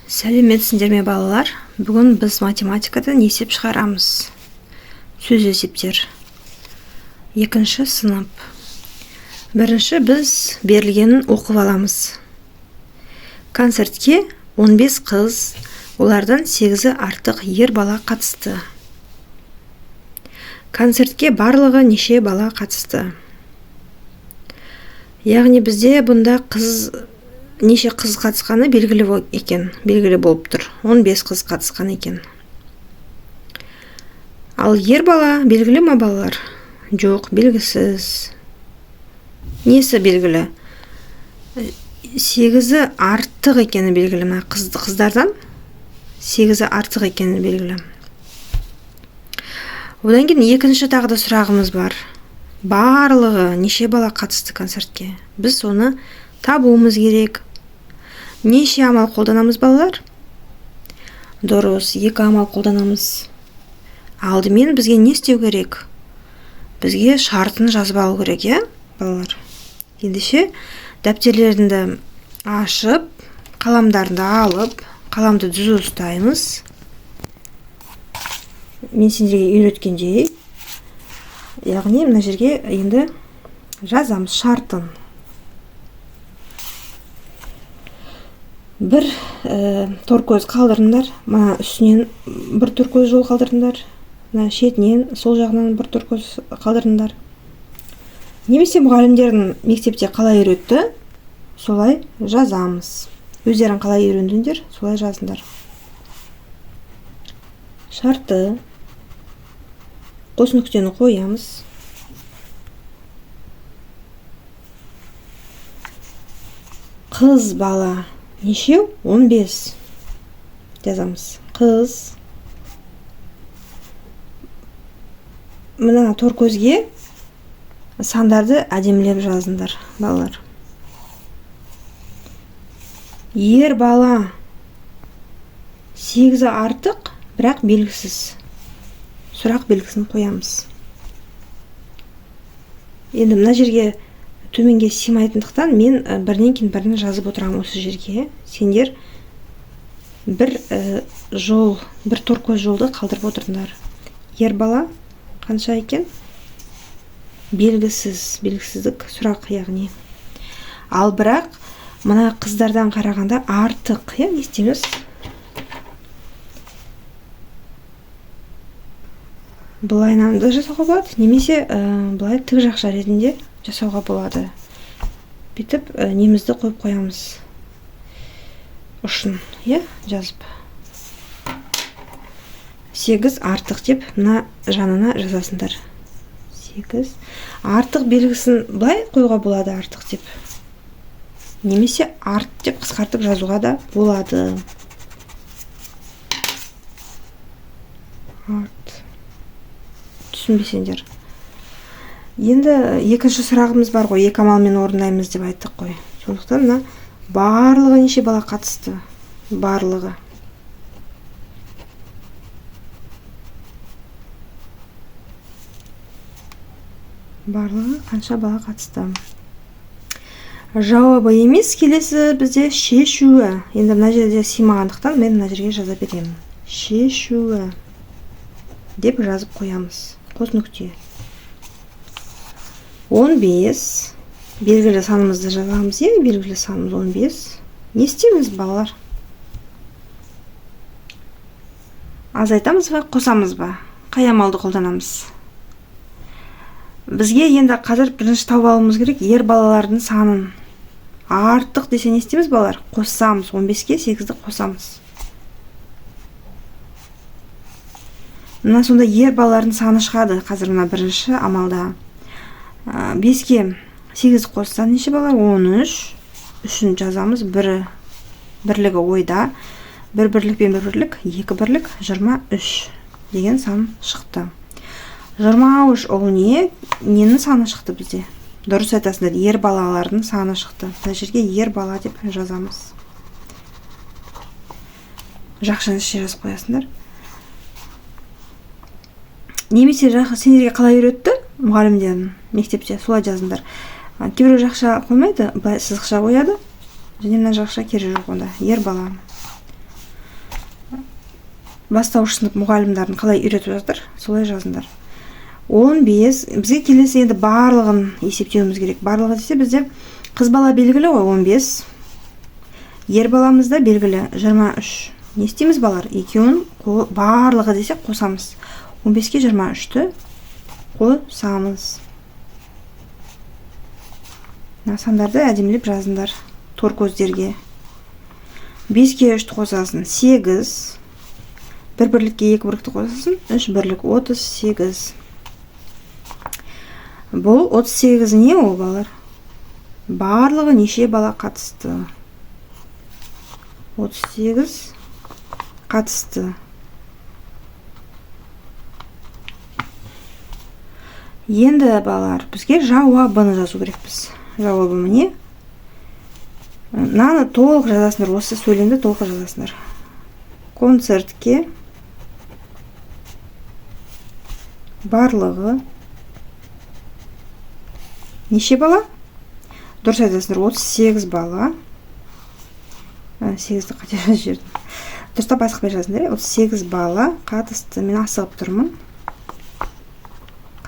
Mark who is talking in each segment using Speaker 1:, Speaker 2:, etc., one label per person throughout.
Speaker 1: Сәлеметсіңдер ме балалар? Бүгін біз математикадан есеп шығарамыз. Сөз есептер. Екінші сынып. Бірінші біз берілгенін оқып аламыз. Концертке 15 қыз, олардан 8-і артық ер бала қатысты. Концертке барлығы неше бала қатысты? Яғни бізде бұнда неше қыз қатысқаны белгілі болып тұр. 15 қыз қатысқан екен. Ал ер бала белгілі ма балалар? Жоқ, белгісіз. Несі белгілі? 8-і артық екені белгілі ма? Қыздардан 8-і артық екені белгілі. Одан кейін екінші тағы да сұрағымыз бар. Барлығы неше бала қатысты концертке? Біз соны табуымыз керек. Неше амал қолданамыз балалар? Дұрыс, 2 амал қолданамыз. Алдымен бізге не істеу керек? Бізге шартын жазып алу керек, балалар? Ендеше дәптерлерді ашып, қаламдарды алып, қаламды түзу ұстаймыз. Мен сендерге үйреткендей, яғни мына жерге енді жазамыз шартын. Бір торкөз қалдырыңдар, мына үстінен бір торкөз жол қалдырыңдар, мына шетінен сол жағынан бір торкөз қалдырыңдар. Немесе мұғалімдердің мектепте қалай үйретті, солай жазамыз. Өздерің қалай үйрендіңдер, солай жазыңдар. Шарты қос нүктені қоямыз. Қыз бала нешеу? 15 жазамыз. Қыз. Мына торкөзге сандарды әдемілеп жазыңдар, балалар. Ер бала 8-і артық, бірақ белгісіз. Сұрақ белгісін қоямыз. Енді мына жерге төменге симайтындықтан мен бірінен кейін бірін жазып отырамын осы жерге. Сендер бір торкөз жолды қалдырып отырыңдар. Ер бала қанша екен? Белгісіздік сұрақ яғни. Ал бірақ мына қыздардан қарағанда артық, не істейміз? Бұлай намды жасауға болады, немесе бұлай тік жақша ретінде жасауға болады. Бүйтіп немізді қойып қоямыз. Ұшын, жазып. 8 артық деп мына жанына жазасыңдар. 8 артық белгісін бұлай қойуға болады, артық деп. Немесе арт деп қысқартып жазуға да болады. Арт. Түсінбесеңдер. Енді екінші сұрағымыз бар ғой, 2 амалмен орындаймыз деп айттық қой. Сондықтан мына барлығы неше бала қатысты? Барлығы. Барлығы қанша бала қатысты? Жауабы емес, келесі бізде шешуі. Енді мына жерде симағандықтан мен мына жерге жаза беремін. Шешуі деп жазып қоямыз. Қос нүкте. 15. Белгілі санымызды жазамыз, белгілі санымыз 15. Не істейміз, балалар? Азайтамыз ба, қосамыз ба? Қай амалды қолданамыз? Бізге енді қазір бірінші тауып алуымыз керек ер балалардың санын. Артық десе не істейміз, балалар? Қосамыз, 15-ке 8-ді қосамыз. Мына сонда ер балалардың саны шығады. Қазір мына бірінші амалда. 5-ке 8 қосса неше балалар? 13. Үшін жазамыз. Бірлігі ойда. Бір бірлік пен бір бірлік, 2 бірлік, 23 деген сан шықты. 23 ол не? Ненің саны шықты бізде? Дұрыс айтасыңдар, ер балалардың саны шықты. Бұл жерге ер бала деп жазамыз. Жақшаны ішіне жазып қоясыңдар. Немесе сендерге қалай үйретті? Мұғалімдердің мектепте солай жазыңдар. Кейбір жақша қоймайды, сызықша қояды. Және мына жақша керегі жоқ онда. Ер бала. бастауыш сынып мұғалімдерін қалай үйретіп жатыр, солай жазыңдар. 15, бізге келесі енді барлығын есептеуіміз керек. Барлығы десе бізде қыз бала белгілі ғой 15, ер баламызда белгілі 23. Не істейміз балар? Екеуін барлығы десек қосамыз. 15-ке 23-ті қосамыз. Сандарды әдемілеп жазыңдар тор көздерге. 5-ке 3-ті қосасын 8, бір бірлікке 2 бірлікті қосасын 3 бірлік 38. Бұл 38 не ол балар? Барлығы неше бала қатысты? 38 қатысты. Енді балар, бізге жауабыны жазу керекпіз. Жауабы міне. Мынаны толық жазасыңдар, осы сөйлемді толық жазасыңдар. Концертке барлығы неше бала? Дұрыс айтасыңдар, 38 бала. 8-ді қате жазып жібердім. Дұрыстап басқамен жазыңдар. 38 бала қатысты. Мен асығып тұрмын.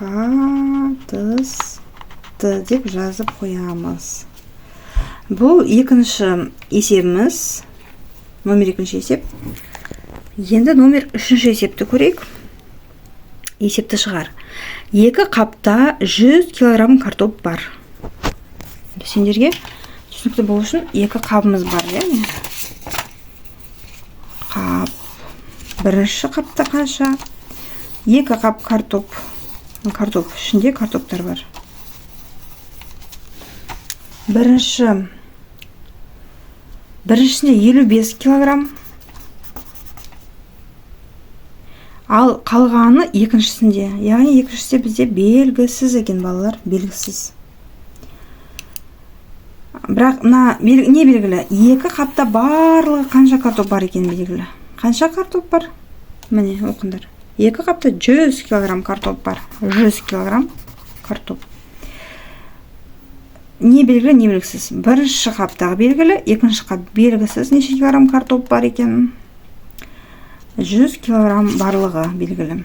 Speaker 1: Қатысты деп жазып қоямыз. Бұл екінші есебіміз. Номер екінші есеп. Енді номер үшінші есепті көрейік. Есепті шығар. 2 қапта 100 килограмм картоп бар. Сендерге түсінікті болу үшін 2 қабымыз бар, яғни. Қап. Бірінші қапта қанша? 2 қап картоп. Картоп ішінде картоптар бар. Біріншісінде 55 килограмм. Ал қалғаны екіншісінде. Яғни екіншісінде бізде белгісіз екен балалар, белгісіз. Бірақ не белгілі? 2 қапта барлығы қанша картоп бар екен белгілі. Қанша картоп бар? Міне, оқыңдар. 2 қапта 100 килограмм картоп бар. 100 килограмм картоп. Не белгілі, не белгісіз? Бірінші қаптағы белгілі, екінші қап белгісіз. Неше килограмм картоп бар екен? 100 килограмм барлығы белгілі.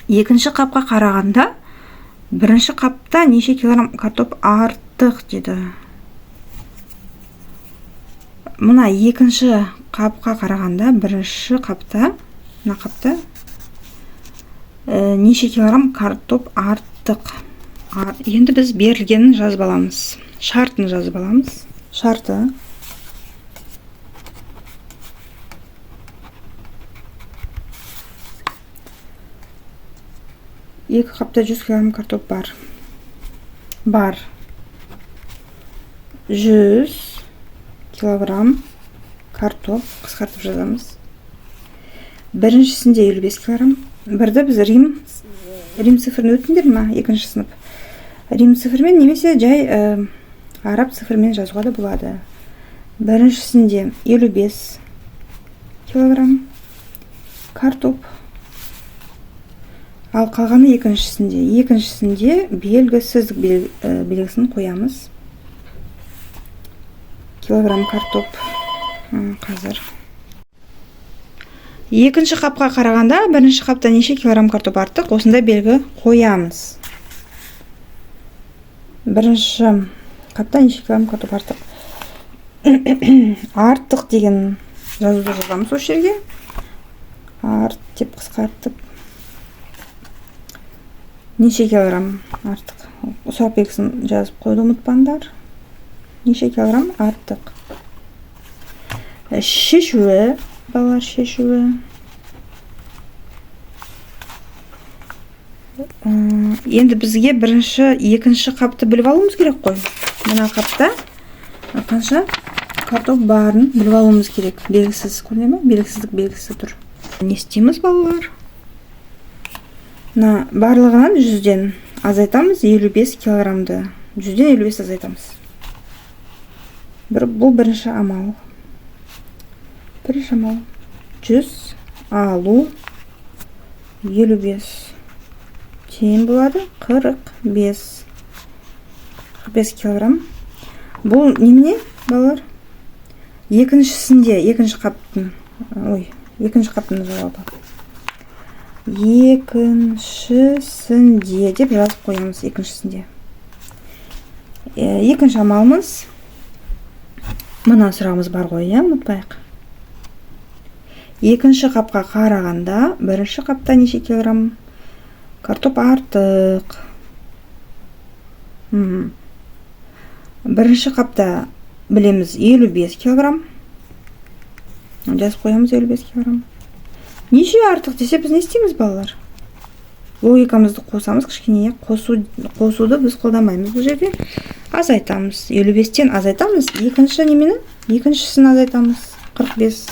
Speaker 1: Екінші қапқа қарағанда, бірінші қапта неше килограмм картоп артық деді. Мұна екінші қапқа қарағанда, бірінші қапта, неше килограмм картоп артық. Енді біз берілгенін жазып аламыз. Шартын жазып аламыз. Шарты. Екі қапта 100 килограмм картоп бар. Бар. 100 килограмм картоп қысқартып жазамыз. Біріншісінде 55 килограмм. Бірді біз Рим цифрын өтіндер ма? Екінші сынып. Рим цифрмен немесе жай араб цифрмен жазуға да болады. Біріншісінде 55 килограмм картоп. Ал қалғаны екіншісінде. Екіншісінде белгісіздік белгісін қоямыз. Килограмм картоп. Қазір. Екінші қапқа қарағанда, бірінші қапта неше килограмм картоп артық, осында белгі қоямыз. Бірінші қапта неше килограмм картоп артық. Артық деген жазуды жазамыз осы жерге. Арт деп қысқартып. Неше килограмм артық. Сұрақ белгісін жазып қойды, ұмытпаңдар. Неше килограмм артық. Шешуі, балалар шешуі. Енді бізге бірінші, екінші қапты біліп алуымыз керек қой. Мына қапта қанша картоп барын біліп алуымыз керек. Белгісіз, көріне ме? Белгісіздік белгісі тұр. Не істейміз, балалар? Барлығынан 100-ден азайтамыз 55 килограммды. 100-ден 55 азайтамыз. Бұл бірінші амал. Бірінші амал. 100 алу 55. Тең болады 45 килограмм. Бұл немене, балалар? Екіншісінде, екінші қаптың, Екінші қаптың жауабы. Екіншісінде деп жазып қоямыз, екіншісінде. Екінші амалымыз. Мына сұрағымыз бар ғой, ұмытпайық. Екінші қапқа қарағанда, бірінші қапта неше килограмм картоп артық? Бірінші қапта білеміз 55 килограмм. Жазып қоямыз 55 килограмм. Неше артық десе біз не істейміз, балалар? Логикамызды қосамыз, кішкене қосуды біз қолданбаймыз. Бұл жерде азайтамыз. 55-тен азайтамыз. Екінші немені? Екіншісін азайтамыз. 45.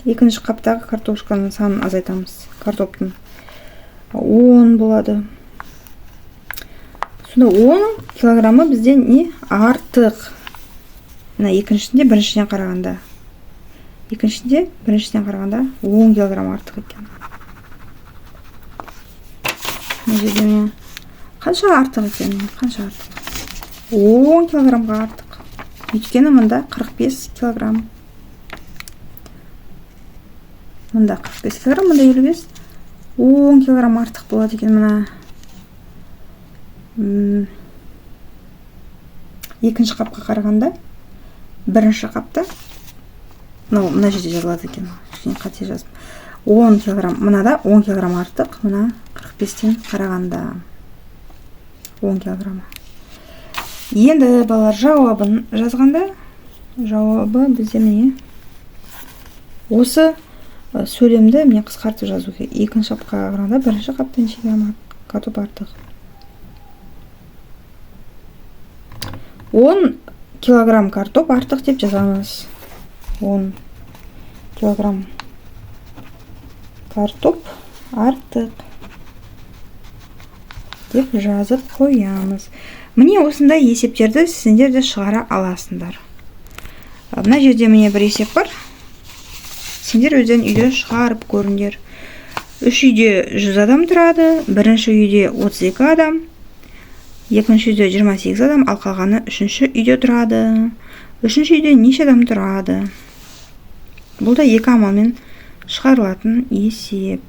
Speaker 1: Екінші қаптағы картошканың санын азайтамыз. Картоптың 10 болады. Сонда 10 килограммы бізден не? Артық. Мына екіншісінде біріншіден қарағанда. Екіншінде біріншіден қарағанда 10 килограмм артық екен. Мына жерде қанша артық екен? Қанша артық? 10 килограммға артық. Өйткені мында 45 килограмм. Мында 45 килограмм, мында 55. 10 килограмм артық болады екен мына. Екінші қапқа қарағанда, бірінші қапта, мына жерде жазылады екен. Қате жазып. 10 килограмм, мынада 10 килограмм артық, мына 45-тен қарағанда 10 килограмм. Енді балалар жауабын жазғанда, жауабы бізде міне. Осы сөйлемді міне қысқартып жазу керек. Екінші қапқа қарағанда, бірінші қапта неше килограмм картоп артық? 10 килограмм картоп артық деп жазамыз. 10 килограмм картоп артық деп жазып қоямыз. Міне осындай есептерді сіздер де шығара аласыңдар. Мына жерде міне бір есеп бар. Сендер өзден үйде шығарып көріңдер. 3 үйде 100 адам тұрады, бірінші үйде 32 адам, екінші үйде 28 адам, ал қалғаны үшінші үйде тұрады. Үшінші үйде неше адам тұрады? Бұл да екі амалмен шығарылатын есеп.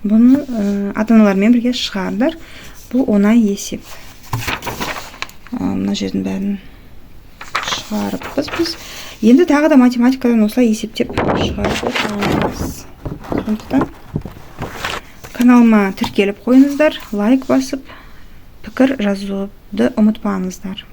Speaker 1: Бұны ата-аналармен бірге шығардар. Бұл оңай есеп. Мына жердің бәрін шығарыппыз біз. Енді тағы да математикадан осылай есептеп шығарып отырамыз. Сондықтан каналыма тіркеліп қойыңыздар, лайк басып, пікір жазуды ұмытпаңыздар.